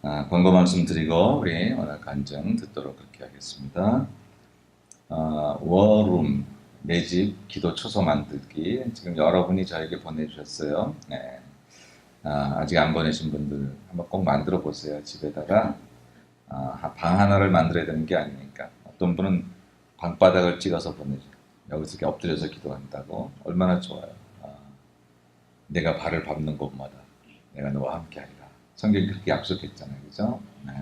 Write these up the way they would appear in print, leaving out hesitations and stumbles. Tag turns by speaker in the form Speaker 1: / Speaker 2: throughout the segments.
Speaker 1: 광고 말씀 드리고 우리 오늘 간증 듣도록 그렇게 하겠습니다. 워룸 내 집 기도 초소 만들기 지금 여러분이 저에게 보내주셨어요. 네. 아직 안 보내신 분들 한번 꼭 만들어 보세요. 집에다가 방 하나를 만들어야 되는 게 아니니까. 어떤 분은 방바닥을 찍어서 보내죠. 여기서 이렇게 엎드려서 기도한다고. 얼마나 좋아요. 내가 발을 밟는 곳마다 내가 너와 함께하리라. 성경이 그렇게 약속했잖아요. 그죠? 네.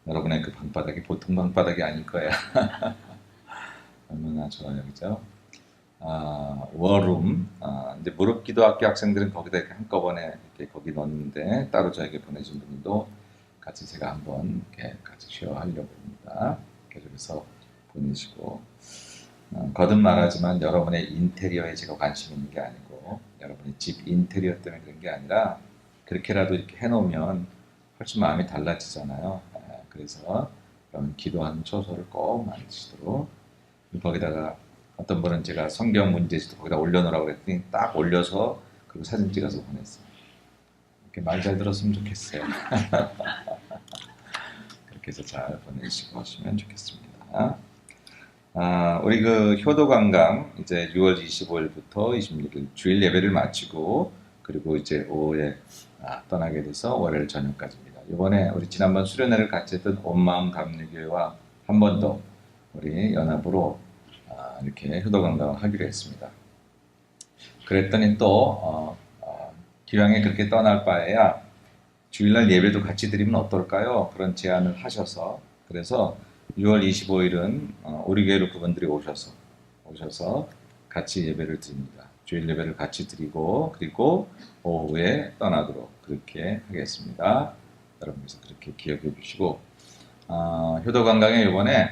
Speaker 1: 여러분의 그 방바닥이 보통 방바닥이 아닐 거야. 얼마나 좋아요. 그죠? 워룸. 이제 무릎 기도학교 학생들은 거기다 이렇게 한꺼번에 이렇게 거기 넣는데 따로 저에게 보내신 분들도 같이 제가 한번 이렇게 같이 쉐어하려고 합니다. 그래서 보내시고 거듭 말하지만 여러분의 인테리어에 제가 관심 있는 게 아니고 여러분의 집 인테리어 때문에 그런 게 아니라 그렇게라도 이렇게 해놓으면 훨씬 마음이 달라지잖아요. 그래서 여러분 기도하는 초소를 꼭 만드시도록 거기다가 어떤 분은 제가 성경 문제지도 거기다 올려놓으라고 그랬더니 딱 올려서 그리고 사진 찍어서 보냈어요. 이렇게 말 잘 들었으면 좋겠어요. 그렇게 해서 잘 보내시고 하시면 좋겠습니다. 우리 그 효도관광 이제 6월 25일부터 26일 주일 예배를 마치고 그리고 이제 오후에 떠나게 돼서 월요일 저녁까지입니다. 이번에 우리 지난번 수련회를 같이 했던 온마음 감리교회와 한 번 더 우리 연합으로 이렇게 효도관광을 하기로 했습니다. 그랬더니 또 기왕에 그렇게 떠날 바에야 주일날 예배도 같이 드리면 어떨까요? 그런 제안을 하셔서 그래서 6월 25일은 우리 교회로 그분들이 오셔서 같이 예배를 드립니다. 주일 예배를 같이 드리고 그리고 오후에 떠나도록 그렇게 하겠습니다. 여러분께서 그렇게 기억해 주시고 효도관광에 이번에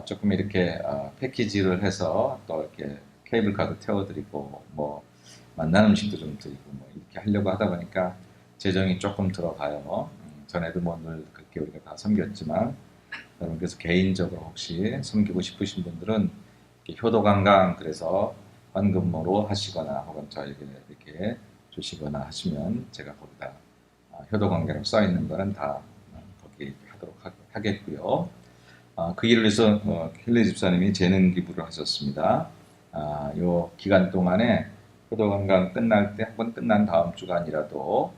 Speaker 1: 조금 이렇게 패키지를 해서 또 이렇게 케이블카도 태워드리고 뭐 만난 음식도 좀 드리고 뭐 이렇게 하려고 하다 보니까 재정이 조금 들어가요. 전에도 뭐 늘 그렇게 우리가 다 섬겼지만 여러분께서 개인적으로 혹시 섬기고 싶으신 분들은 효도관광 그래서 헌금으로 하시거나 혹은 저에게 이렇게 주시거나 하시면 제가 거기다 효도관광이라고 써 있는 거는 다 거기 하도록 하겠고요. 그 일을 위해서 힐리 집사님이 재능 기부를 하셨습니다. 요 기간 동안에 효도관광 끝날 때 한 번 끝난 다음 주간이라도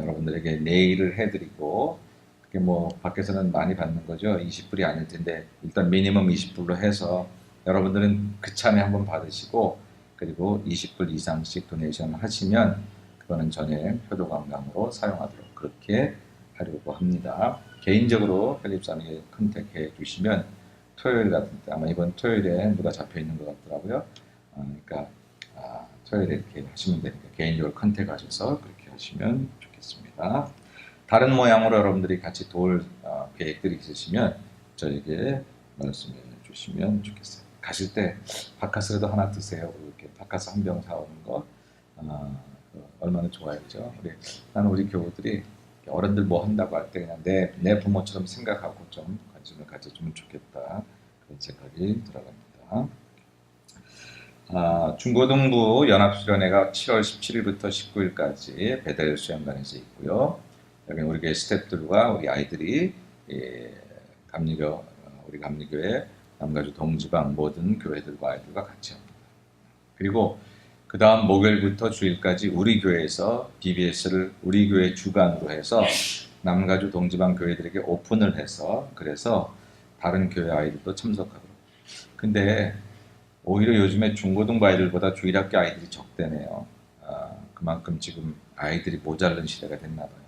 Speaker 1: 여러분들에게 네일을 해드리고 그게 뭐 밖에서는 많이 받는 거죠. 20불이 아닐 텐데 일단 미니멈 20불로 해서 여러분들은 그참에 한번 받으시고 그리고 20불 이상씩 도네이션 하시면 그거는 전에 효도관광으로 사용하도록 그렇게 하려고 합니다. 개인적으로 펠립사님에게 컨택해 주시면 토요일 같은 때 아마 이번 토요일에 누가 잡혀 있는 것 같더라고요. 그러니까 토요일에 이렇게 하시면 되니까 개인적으로 컨택하셔서 그렇게 하시면 좋겠습니다. 다른 모양으로 여러분들이 같이 도울 계획들이 있으시면 저에게 말씀해 주시면 좋겠어요. 가실 때 바카스라도 하나 드세요. 이렇게 바카스 한 병 사오는 거 얼마나 좋아요, 그죠? 나는 우리 교우들이 어른들 뭐 한다고 할 때 그냥 내 부모처럼 생각하고 좀 관심을 가져주면 좋겠다 그런 생각이 들어갑니다. 중고등부 연합수련회가 7월 17일부터 19일까지 베델 수영관에서 있고요. 여기 우리 교회 스태프들과 우리 아이들이 우리 감리교회 남가주 동지방 모든 교회들과 아이들과 같이 합니다. 그리고 그 다음 목요일부터 주일까지 우리 교회에서 BBS를 우리 교회 주관으로 해서 남가주 동지방 교회들에게 오픈을 해서 그래서 다른 교회 아이들도 참석하도록. 근데 오히려 요즘에 중고등부 아이들보다 주일학교 아이들이 적대네요. 그만큼 지금 아이들이 모자른 시대가 됐나 봐요.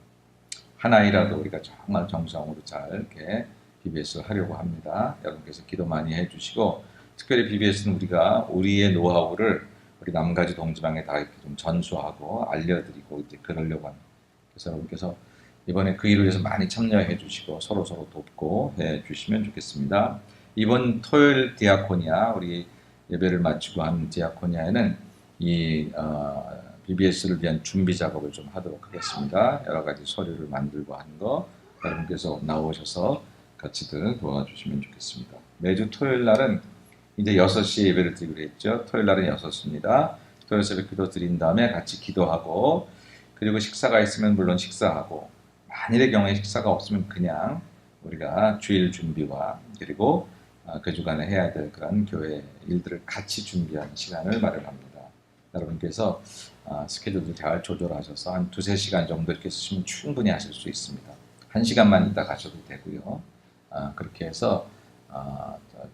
Speaker 1: 한 아이라도 우리가 정말 정성으로 잘 이렇게 BBS를 하려고 합니다. 여러분께서 기도 많이 해주시고 특별히 BBS는 우리가 우리의 노하우를 우리 남가주 동지방에 다 이렇게 좀 전수하고 알려드리고 이제 그러려고 합니다. 그래서 여러분께서 이번에 그 일을 위해서 많이 참여해 주시고 서로 돕고 해 주시면 좋겠습니다. 이번 토요일 디아코니아 우리 예배를 마치고 한 디아코니아에는 이 BBS를 위한 준비 작업을 좀 하도록 하겠습니다. 여러 가지 서류를 만들고 하는 거 여러분께서 나오셔서 같이들 도와주시면 좋겠습니다. 매주 토요일 날은 이제 6시에 예배를 드리기로 했죠. 토요일 날은 6시입니다. 토요일 새벽 기도 드린 다음에 같이 기도하고 그리고 식사가 있으면 물론 식사하고 만일의 경우에 식사가 없으면 그냥 우리가 주일 준비와 그리고 그 주간에 해야 될 그런 교회 일들을 같이 준비하는 시간을 마련합니다. 여러분께서 스케줄도 잘 조절하셔서 한 두세 시간 정도 이렇게 쓰시면 충분히 하실 수 있습니다. 한 시간만 있다 가셔도 되고요. 그렇게 해서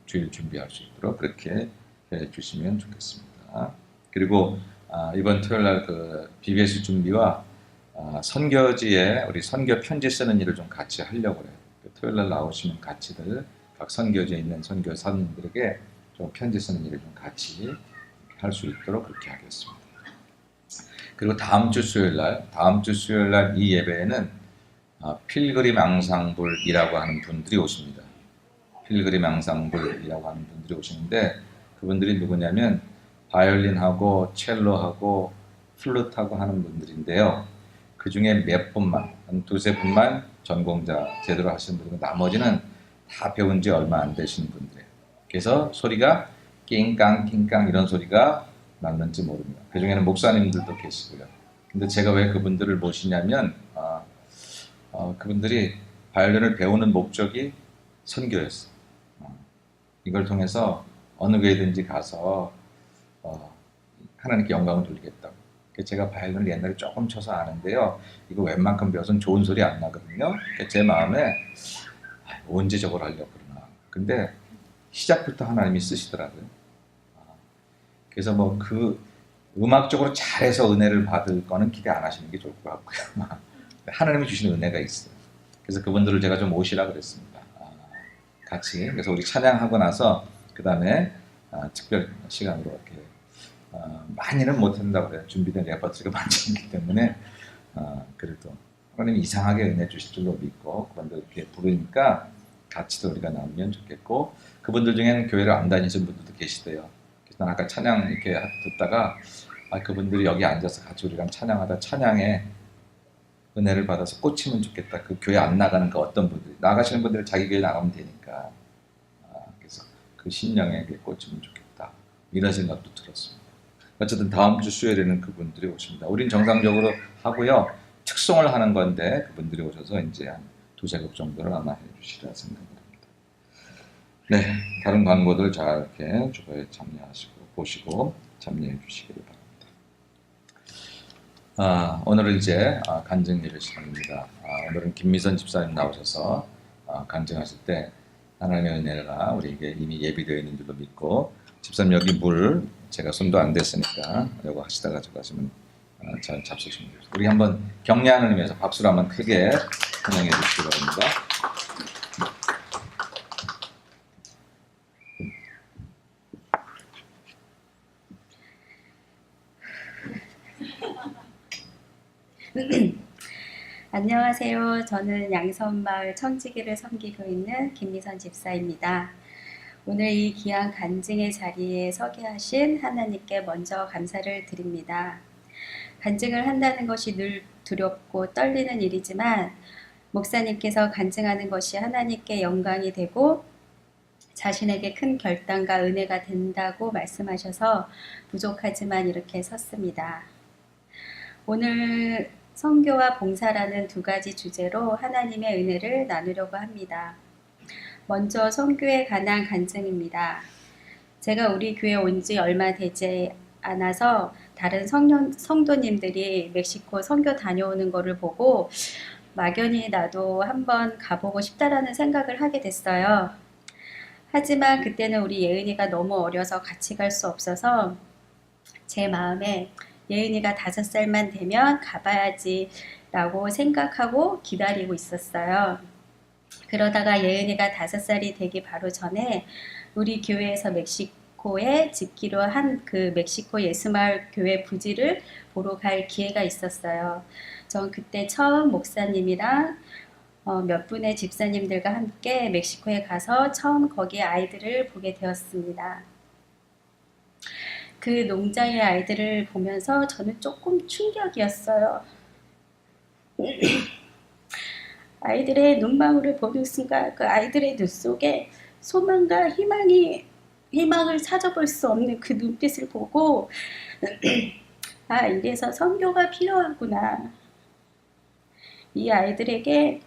Speaker 1: 주일 준비할 수 있도록 그렇게 해 주시면 좋겠습니다. 그리고 이번 토요일 날 그 BBS 준비와 선교지에 우리 선교 편지 쓰는 일을 좀 같이 하려고 해요. 토요일 날 나오시면 같이들 각 선교지에 있는 선교사님들에게 좀 편지 쓰는 일을 좀 같이 할 수 있도록 그렇게 하겠습니다. 그리고 다음 주 수요일 날 이 예배에는 필그림 앙상블이라고 하는 분들이 오십니다. 필그림 앙상블이라고 하는 분들이 오시는데 그분들이 누구냐면 바이올린하고 첼로하고 플루트하고 하는 분들인데요. 그 중에 몇 분만, 한 두세 분만 전공자 제대로 하시는 분이고 나머지는 다 배운 지 얼마 안 되신 분들이에요. 그래서 소리가 낑깡 낑깡 이런 소리가 났는지 모릅니다. 그 중에는 목사님들도 계시고요. 근데 제가 왜 그분들을 모시냐면 그분들이 바이올린을 배우는 목적이 선교였어요. 이걸 통해서 어느 교회든지 가서 하나님께 영광을 돌리겠다고. 제가 바이올린을 옛날에 조금 쳐서 아는데요. 이거 웬만큼 배워서는 좋은 소리 안 나거든요. 제 마음에 언제 저걸 하려고 그러나. 근데 시작부터 하나님이 쓰시더라고요. 그래서 뭐 그 음악적으로 잘해서 은혜를 받을 거는 기대 안 하시는 게 좋을 것 같고요. 하나님이 주시는 은혜가 있어요. 그래서 그분들을 제가 좀 모시라 그랬습니다. 같이. 그래서 우리 찬양하고 나서 그 다음에 특별 시간으로 이렇게 많이는 못한다고 그래요. 준비된 레퍼토리가 많지 않기 때문에 그래도 하나님이 이상하게 은혜 주실 줄로 믿고 그분들 이렇게 부르니까 같이도 우리가 나누면 좋겠고 그분들 중에는 교회를 안 다니신 분들도 계시대요. 그래서 아까 찬양 이렇게 듣다가 그분들이 여기 앉아서 같이 우리랑 찬양하다 찬양에 은혜를 받아서 꽂히면 좋겠다. 그 교회 안 나가는 그 어떤 분들이 나가시는 분들은 자기 교회 나가면 되니까 그래서 그 신령에 꽂히면 좋겠다. 이런 생각도 들었습니다. 어쨌든 다음 주 수요일에는 그분들이 오십니다. 우린 정상적으로 하고요. 특송을 하는 건데 그분들이 오셔서 이제 한 두세 곡 정도를 아마 해주시리라 생각을 합니다. 네, 다른 광고들 잘 이렇게 주보에 참여하시고 보시고 참여해 주시기를 바랍니다. 오늘은 이제 간증 예배 시간입니다. 오늘은 김미선 집사님 나오셔서 간증하실 때 하나님의 은혜가 우리에게 이미 예비되어 있는 줄로 믿고 집사님 여기 물 제가 손도 안 댔으니까 이거 하시다가 저거 하시면 잘 잡수시면 됩니다. 우리 한번 격려하는 의미에서 박수를 한번 크게 환영해 주시기 바랍니다.
Speaker 2: 안녕하세요. 저는 양선마을 청지기를 섬기고 있는 김미선 집사입니다. 오늘 이 귀한 간증의 자리에 서게 하신 하나님께 먼저 감사를 드립니다. 간증을 한다는 것이 늘 두렵고 떨리는 일이지만 목사님께서 간증하는 것이 하나님께 영광이 되고 자신에게 큰 결단과 은혜가 된다고 말씀하셔서 부족하지만 이렇게 섰습니다. 오늘 선교와 봉사라는 두 가지 주제로 하나님의 은혜를 나누려고 합니다. 먼저 선교에 관한 간증입니다. 제가 우리 교회 온 지 얼마 되지 않아서 다른 성도님들이 멕시코 선교 다녀오는 거를 보고 막연히 나도 한번 가보고 싶다라는 생각을 하게 됐어요. 하지만 그때는 우리 예은이가 너무 어려서 같이 갈 수 없어서 제 마음에 예은이가 5살만 되면 가봐야지 라고 생각하고 기다리고 있었어요. 그러다가 예은이가 5살이 되기 바로 전에 우리 교회에서 멕시코에 짓기로 한 그 멕시코 예수마을 교회 부지를 보러 갈 기회가 있었어요. 전 그때 처음 목사님이랑 몇 분의 집사님들과 함께 멕시코에 가서 처음 거기 아이들을 보게 되었습니다. 그 농장의 아이들을 보면서 저는 조금 충격이었어요. 아이들의 눈망울을 보는 순간 그 아이들의 눈 속에 소망과 희망을 찾아볼 수 없는 그 눈빛을 보고 이래서 선교가 필요하구나. 이 아이들에게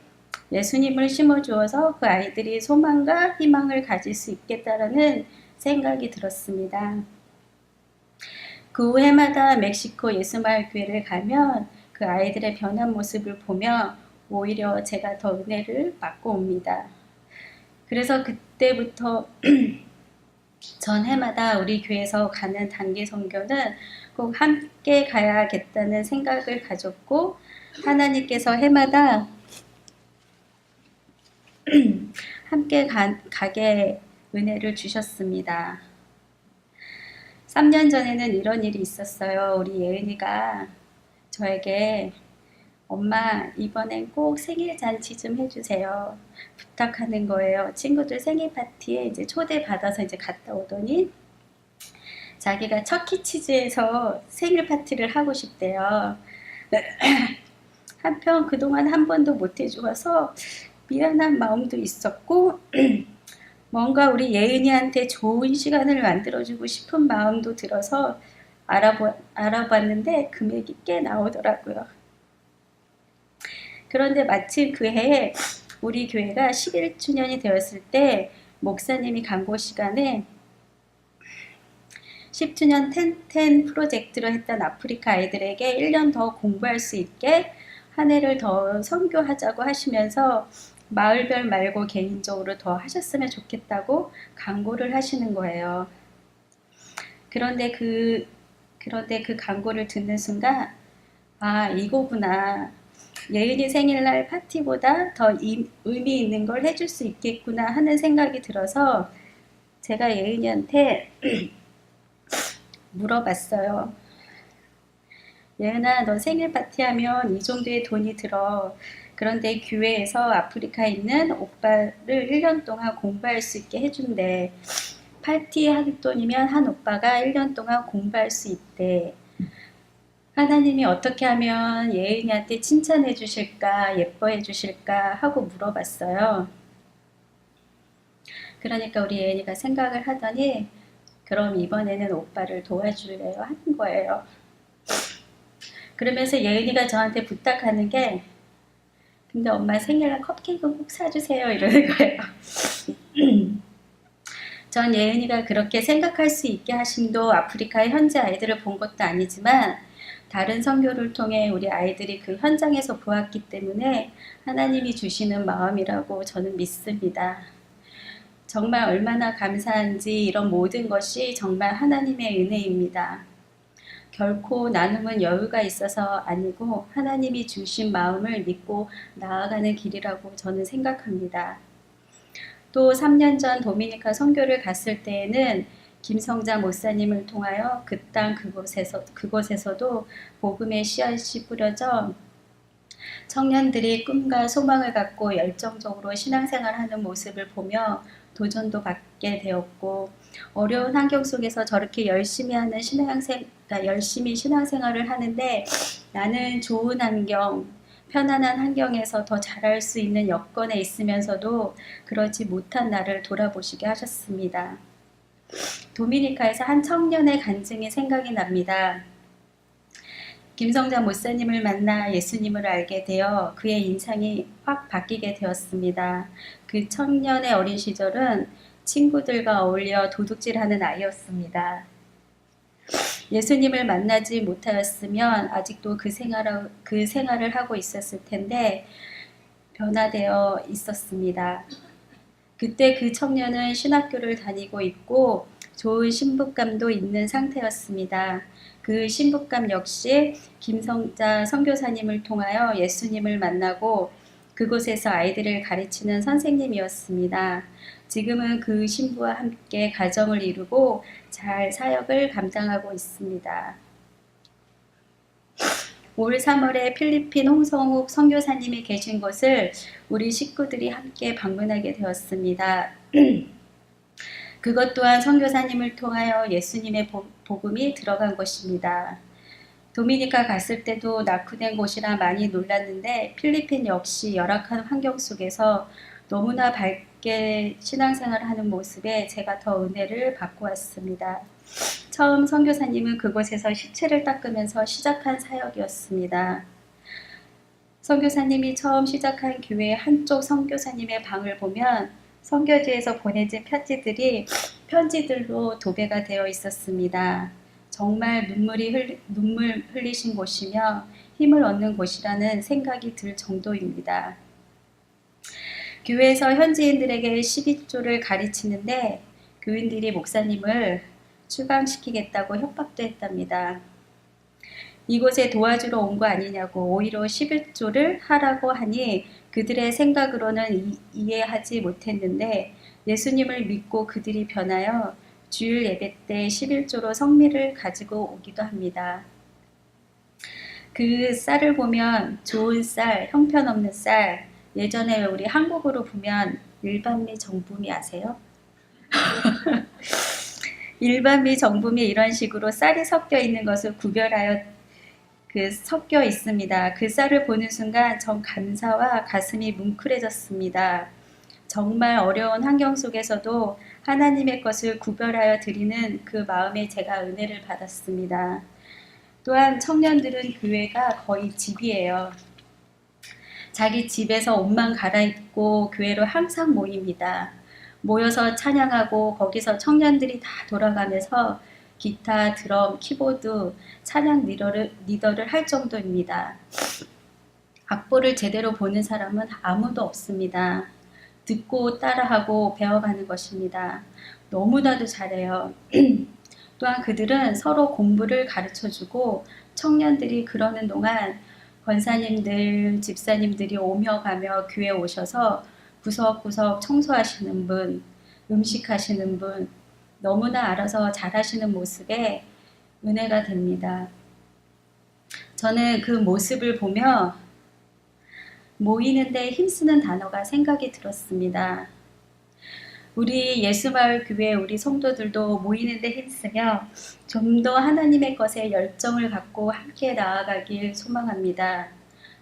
Speaker 2: 예수님을 심어주어서 그 아이들이 소망과 희망을 가질 수 있겠다라는 생각이 들었습니다. 그 해마다 멕시코 예수마을 교회를 가면 그 아이들의 변한 모습을 보며 오히려 제가 더 은혜를 받고 옵니다. 그래서 그때부터 전 해마다 우리 교회에서 가는 단기 선교는 꼭 함께 가야겠다는 생각을 가졌고, 하나님께서 해마다 함께 가게 은혜를 주셨습니다. 3년 전에는 이런 일이 있었어요. 우리 예은이가 저에게 엄마 이번엔 꼭 생일 잔치 좀 해주세요. 부탁하는 거예요. 친구들 생일 파티에 이제 초대받아서 이제 갔다 오더니 자기가 척키치즈에서 생일 파티를 하고 싶대요. 한편 그동안 한 번도 못 해주어서 미안한 마음도 있었고 뭔가 우리 예은이한테 좋은 시간을 만들어주고 싶은 마음도 들어서 알아봤는데 금액이 꽤 나오더라고요. 그런데 마침 그 해에 우리 교회가 11주년이 되었을 때 목사님이 강고 시간에 10주년 텐텐 프로젝트로 했던 아프리카 아이들에게 1년 더 공부할 수 있게 한 해를 더 선교하자고 하시면서 마을별 말고 개인적으로 더 하셨으면 좋겠다고 강구를 하시는 거예요. 그런데 그 강구를 듣는 순간 아 이거구나. 예은이 생일날 파티보다 더 의미 있는 걸 해줄 수 있겠구나 하는 생각이 들어서 제가 예은이한테 물어봤어요. 예은아, 너 생일 파티하면 이 정도의 돈이 들어. 그런데 교회에서 아프리카에 있는 오빠를 1년 동안 공부할 수 있게 해준대. 파티 한 돈이면 한 오빠가 1년 동안 공부할 수 있대. 하나님이 어떻게 하면 예은이한테 칭찬해 주실까, 예뻐해 주실까 하고 물어봤어요. 그러니까 우리 예은이가 생각을 하더니 그럼 이번에는 오빠를 도와줄래요? 하는 거예요. 그러면서 예은이가 저한테 부탁하는 게 근데 엄마 생일날 컵케이크 꼭 사주세요 이러는 거예요. 전 예은이가 그렇게 생각할 수 있게 하심도 아프리카의 현지 아이들을 본 것도 아니지만 다른 선교를 통해 우리 아이들이 그 현장에서 보았기 때문에 하나님이 주시는 마음이라고 저는 믿습니다. 정말 얼마나 감사한지 이런 모든 것이 정말 하나님의 은혜입니다. 결코 나눔은 여유가 있어서 아니고 하나님이 주신 마음을 믿고 나아가는 길이라고 저는 생각합니다. 또 3년 전 도미니카 선교를 갔을 때에는 김성자 목사님을 통하여 그 땅 그곳에서도 복음의 씨앗이 뿌려져 청년들이 꿈과 소망을 갖고 열정적으로 신앙생활하는 모습을 보며 도전도 받게 되었고 어려운 환경 속에서 저렇게 열심히 신앙생활을 하는데 나는 좋은 환경, 편안한 환경에서 더 잘할 수 있는 여건에 있으면서도 그러지 못한 나를 돌아보시게 하셨습니다. 도미니카에서 한 청년의 간증이 생각이 납니다. 김성자 목사님을 만나 예수님을 알게 되어 그의 인상이 확 바뀌게 되었습니다. 그 청년의 어린 시절은 친구들과 어울려 도둑질하는 아이였습니다. 예수님을 만나지 못하였으면 아직도 그 생활을 하고 있었을 텐데 변화되어 있었습니다. 그때 그 청년은 신학교를 다니고 있고 좋은 신부감도 있는 상태였습니다. 그 신부감 역시 김성자 선교사님을 통하여 예수님을 만나고 그곳에서 아이들을 가르치는 선생님이었습니다. 지금은 그 신부와 함께 가정을 이루고 잘 사역을 감당하고 있습니다. 올 3월에 필리핀 홍성욱 선교사님이 계신 곳을 우리 식구들이 함께 방문하게 되었습니다. 그것 또한 선교사님을 통하여 예수님의 복음이 들어간 곳입니다. 도미니카 갔을 때도 낙후된 곳이라 많이 놀랐는데 필리핀 역시 열악한 환경 속에서 너무나 밝게 신앙생활을 하는 모습에 제가 더 은혜를 받고 왔습니다. 처음 선교사님은 그곳에서 시체를 닦으면서 시작한 사역이었습니다. 선교사님이 처음 시작한 교회 한쪽 선교사님의 방을 보면 선교지에서 보내진 편지들로 도배가 되어 있었습니다. 정말 눈물 흘리신 곳이며 힘을 얻는 곳이라는 생각이 들 정도입니다. 교회에서 현지인들에게 12조를 가르치는데 교인들이 목사님을 추방시키겠다고 협박도 했답니다. 이곳에 도와주러 온 거 아니냐고 오히려 11조를 하라고 하니 그들의 생각으로는 이해하지 못했는데 예수님을 믿고 그들이 변하여 주일 예배 때 11조로 성미를 가지고 오기도 합니다. 그 쌀을 보면 좋은 쌀, 형편없는 쌀, 예전에 우리 한국으로 보면 일반미, 정품이 아세요? 일반미, 정품이 이런 식으로 쌀이 섞여 있는 것을 구별하여 섞여 있습니다. 그 쌀을 보는 순간 전 감사와 가슴이 뭉클해졌습니다. 정말 어려운 환경 속에서도 하나님의 것을 구별하여 드리는 그 마음에 제가 은혜를 받았습니다. 또한 청년들은 교회가 거의 집이에요. 자기 집에서 옷만 갈아입고 교회로 항상 모입니다. 모여서 찬양하고 거기서 청년들이 다 돌아가면서 기타, 드럼, 키보드, 찬양 리더를 할 정도입니다. 악보를 제대로 보는 사람은 아무도 없습니다. 듣고 따라하고 배워가는 것입니다. 너무나도 잘해요. 또한 그들은 서로 공부를 가르쳐주고 청년들이 그러는 동안 권사님들, 집사님들이 오며 가며 교회에 오셔서 구석구석 청소하시는 분, 음식하시는 분, 너무나 알아서 잘하시는 모습에 은혜가 됩니다. 저는 그 모습을 보며 모이는데 힘쓰는 단어가 생각이 들었습니다. 우리 예수마을교회 우리 성도들도 모이는데 힘쓰며 좀 더 하나님의 것에 열정을 갖고 함께 나아가길 소망합니다.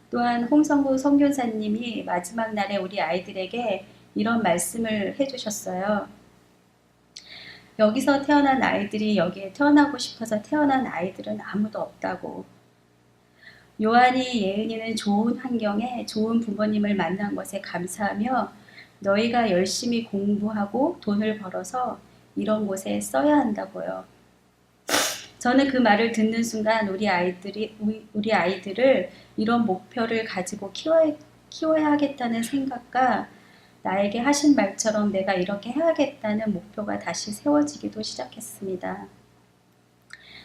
Speaker 2: 또한 홍성구 선교사님이 마지막 날에 우리 아이들에게 이런 말씀을 해주셨어요. 여기서 태어난 아이들이 여기에 태어나고 싶어서 태어난 아이들은 아무도 없다고. 요한이 예은이는 좋은 환경에 좋은 부모님을 만난 것에 감사하며 너희가 열심히 공부하고 돈을 벌어서 이런 곳에 써야 한다고요. 저는 그 말을 듣는 순간 우리 아이들을 이런 목표를 가지고 키워야 하겠다는 생각과 나에게 하신 말처럼 내가 이렇게 해야겠다는 목표가 다시 세워지기도 시작했습니다.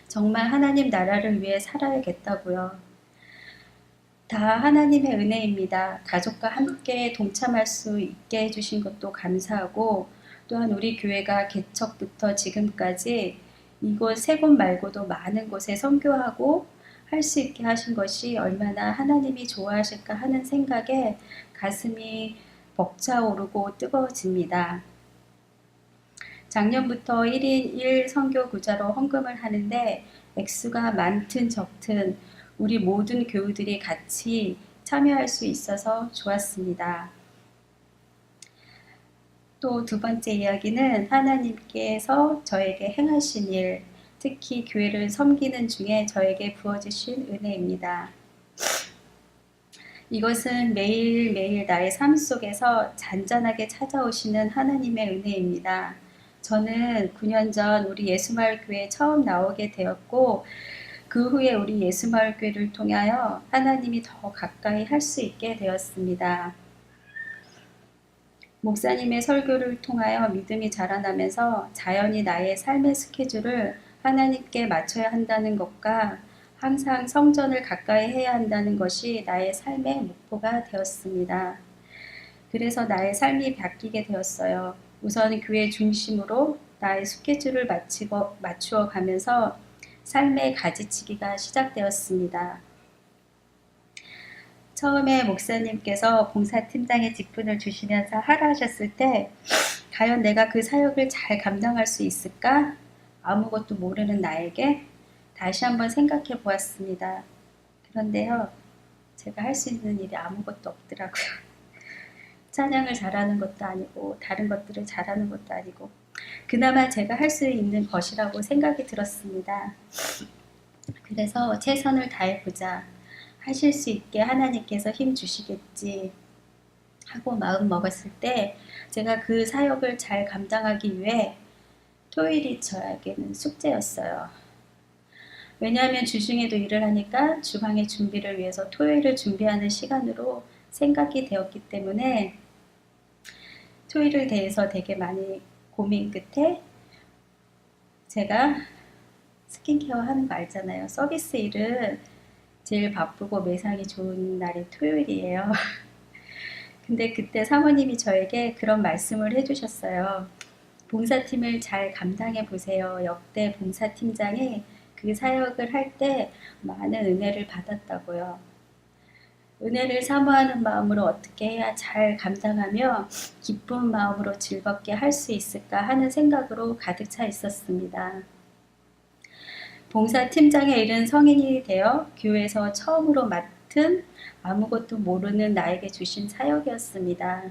Speaker 2: 정말 하나님 나라를 위해 살아야겠다고요. 다 하나님의 은혜입니다. 가족과 함께 동참할 수 있게 해주신 것도 감사하고 또한 우리 교회가 개척부터 지금까지 이곳 세 곳 말고도 많은 곳에 선교하고 할 수 있게 하신 것이 얼마나 하나님이 좋아하실까 하는 생각에 가슴이 벅차오르고 뜨거워집니다. 작년부터 1인 1 선교 구자로 헌금을 하는데 액수가 많든 적든 우리 모든 교우들이 같이 참여할 수 있어서 좋았습니다. 또 두 번째 이야기는 하나님께서 저에게 행하신 일, 특히 교회를 섬기는 중에 저에게 부어주신 은혜입니다. 이것은 매일매일 나의 삶 속에서 잔잔하게 찾아오시는 하나님의 은혜입니다. 저는 9년 전 우리 예수마을교회에 처음 나오게 되었고 그 후에 우리 예수마을교회를 통하여 하나님이 더 가까이 할 수 있게 되었습니다. 목사님의 설교를 통하여 믿음이 자라나면서 자연히 나의 삶의 스케줄을 하나님께 맞춰야 한다는 것과 항상 성전을 가까이 해야 한다는 것이 나의 삶의 목표가 되었습니다. 그래서 나의 삶이 바뀌게 되었어요. 우선 교회 중심으로 나의 스케줄을 맞추어 가면서 삶의 가지치기가 시작되었습니다. 처음에 목사님께서 봉사팀장의 직분을 주시면서 하라 하셨을 때 과연 내가 그 사역을 잘 감당할 수 있을까? 아무것도 모르는 나에게 다시 한번 생각해 보았습니다. 그런데요, 제가 할 수 있는 일이 아무것도 없더라고요. 찬양을 잘하는 것도 아니고 다른 것들을 잘하는 것도 아니고 그나마 제가 할 수 있는 것이라고 생각이 들었습니다. 그래서 최선을 다해보자. 하실 수 있게 하나님께서 힘 주시겠지 하고 마음 먹었을 때 제가 그 사역을 잘 감당하기 위해 토요일이 저에게는 숙제였어요. 왜냐하면 주중에도 일을 하니까 주방의 준비를 위해서 토요일을 준비하는 시간으로 생각이 되었기 때문에 토요일에 대해서 되게 많이 고민 끝에 제가 스킨케어 하는 거 알잖아요. 서비스 일은 제일 바쁘고 매상이 좋은 날이 토요일이에요. 근데 그때 사모님이 저에게 그런 말씀을 해주셨어요. 봉사팀을 잘 감당해 보세요. 역대 봉사팀장이 그 사역을 할 때 많은 은혜를 받았다고요. 은혜를 사모하는 마음으로 어떻게 해야 잘 감당하며 기쁜 마음으로 즐겁게 할 수 있을까 하는 생각으로 가득 차 있었습니다. 봉사팀장에 이른 성인이 되어 교회에서 처음으로 맡은 아무것도 모르는 나에게 주신 사역이었습니다.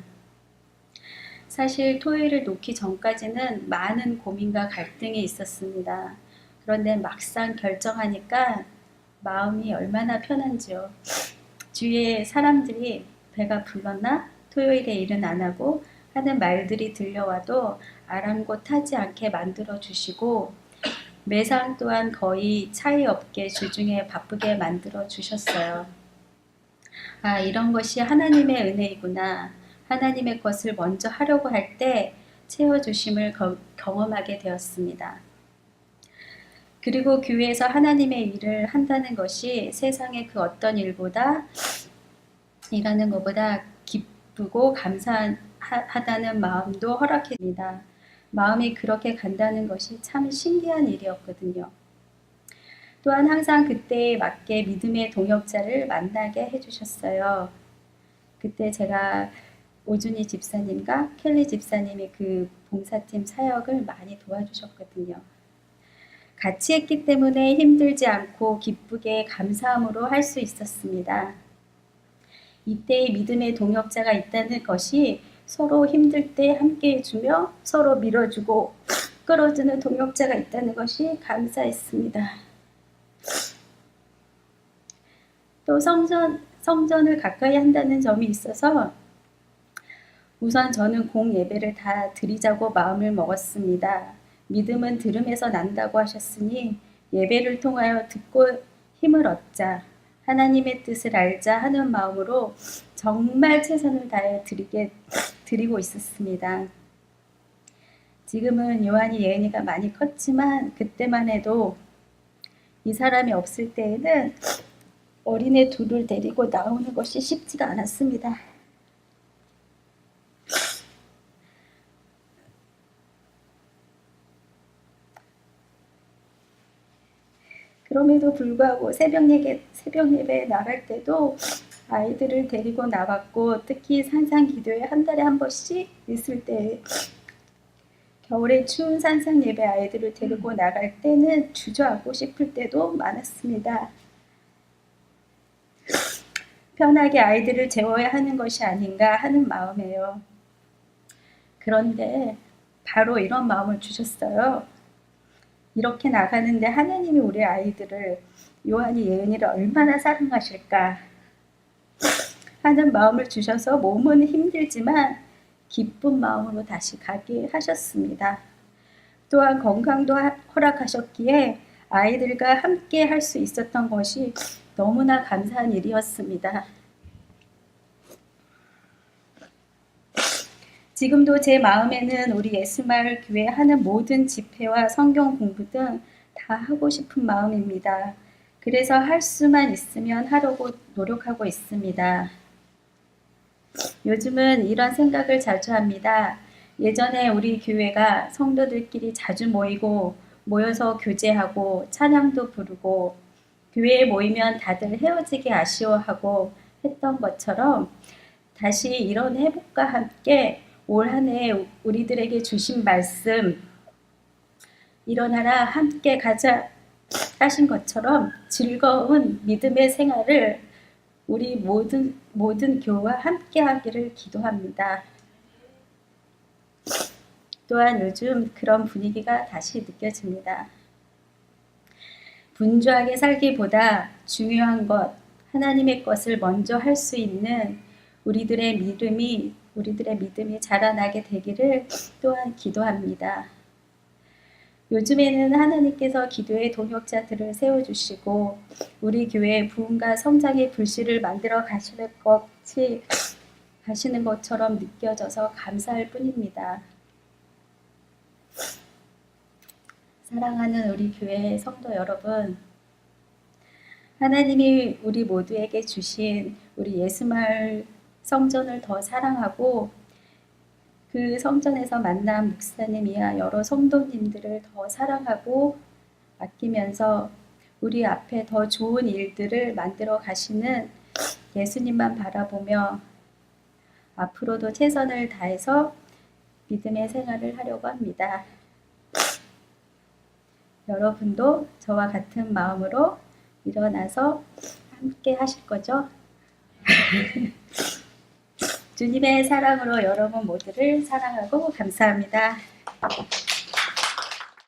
Speaker 2: 사실 토요일을 놓기 전까지는 많은 고민과 갈등이 있었습니다. 그런데 막상 결정하니까 마음이 얼마나 편한지요. 주위에 사람들이 배가 불렀나? 토요일에 일은 안 하고 하는 말들이 들려와도 아랑곳하지 않게 만들어 주시고 매상 또한 거의 차이 없게 주중에 바쁘게 만들어 주셨어요. 아, 이런 것이 하나님의 은혜이구나. 하나님의 것을 먼저 하려고 할 때 채워주심을 경험하게 되었습니다. 그리고 교회에서 하나님의 일을 한다는 것이 세상의 그 어떤 일보다 일하는 것보다 기쁘고 감사하다는 마음도 허락합니다. 마음이 그렇게 간다는 것이 참 신기한 일이었거든요. 또한 항상 그때에 맞게 믿음의 동역자를 만나게 해주셨어요. 그때 제가 오준희 집사님과 켈리 집사님이 그 봉사팀 사역을 많이 도와주셨거든요. 같이 했기 때문에 힘들지 않고 기쁘게 감사함으로 할 수 있었습니다. 이때의 믿음의 동역자가 있다는 것이 서로 힘들 때 함께 해주며 서로 밀어주고 끌어주는 동역자가 있다는 것이 감사했습니다. 또 성전을 가까이 한다는 점이 있어서 우선 저는 공예배를 다 드리자고 마음을 먹었습니다. 믿음은 들음에서 난다고 하셨으니 예배를 통하여 듣고 힘을 얻자, 하나님의 뜻을 알자 하는 마음으로 정말 최선을 다해 드리고 있었습니다. 지금은 요한이 예은이가 많이 컸지만 그때만 해도 이 사람이 없을 때에는 어린애 둘을 데리고 나오는 것이 쉽지가 않았습니다. 그럼에도 불구하고 새벽 예배에 나갈 때도 아이들을 데리고 나갔고 특히 산상 기도회 한 달에 한 번씩 있을 때 겨울에 추운 산상 예배 아이들을 데리고 나갈 때는 주저하고 싶을 때도 많았습니다. 편하게 아이들을 재워야 하는 것이 아닌가 하는 마음이에요. 그런데 바로 이런 마음을 주셨어요. 이렇게 나가는데 하나님이 우리 아이들을 요한이 예은이를 얼마나 사랑하실까 하는 마음을 주셔서 몸은 힘들지만 기쁜 마음으로 다시 가게 하셨습니다. 또한 건강도 허락하셨기에 아이들과 함께 할 수 있었던 것이 너무나 감사한 일이었습니다. 지금도 제 마음에는 우리 예수마을 교회 하는 모든 집회와 성경 공부 등 다 하고 싶은 마음입니다. 그래서 할 수만 있으면 하려고 노력하고 있습니다. 요즘은 이런 생각을 자주 합니다. 예전에 우리 교회가 성도들끼리 자주 모여서 교제하고 찬양도 부르고 교회에 모이면 다들 헤어지기 아쉬워하고 했던 것처럼 다시 이런 회복과 함께 올 한 해 우리들에게 주신 말씀 일어나라 함께 가자 하신 것처럼 즐거운 믿음의 생활을 우리 모든 교우와 함께 하기를 기도합니다. 또한 요즘 그런 분위기가 다시 느껴집니다. 분주하게 살기보다 중요한 것, 하나님의 것을 먼저 할 수 있는 우리들의 믿음이 자라나게 되기를 또한 기도합니다. 요즘에는 하나님께서 기도의 동역자들을 세워주시고 우리 교회의 부흥과 성장의 불씨를 만들어 가시는 것처럼 느껴져서 감사할 뿐입니다. 사랑하는 우리 교회 성도 여러분, 하나님이 우리 모두에게 주신 우리 예수마을 성전을 더 사랑하고 그 성전에서 만난 목사님이야 여러 성도님들을 더 사랑하고 아끼면서 우리 앞에 더 좋은 일들을 만들어 가시는 예수님만 바라보며 앞으로도 최선을 다해서 믿음의 생활을 하려고 합니다. 여러분도 저와 같은 마음으로 일어나서 함께 하실 거죠? 주님의 사랑으로 여러분 모두를 사랑하고 감사합니다.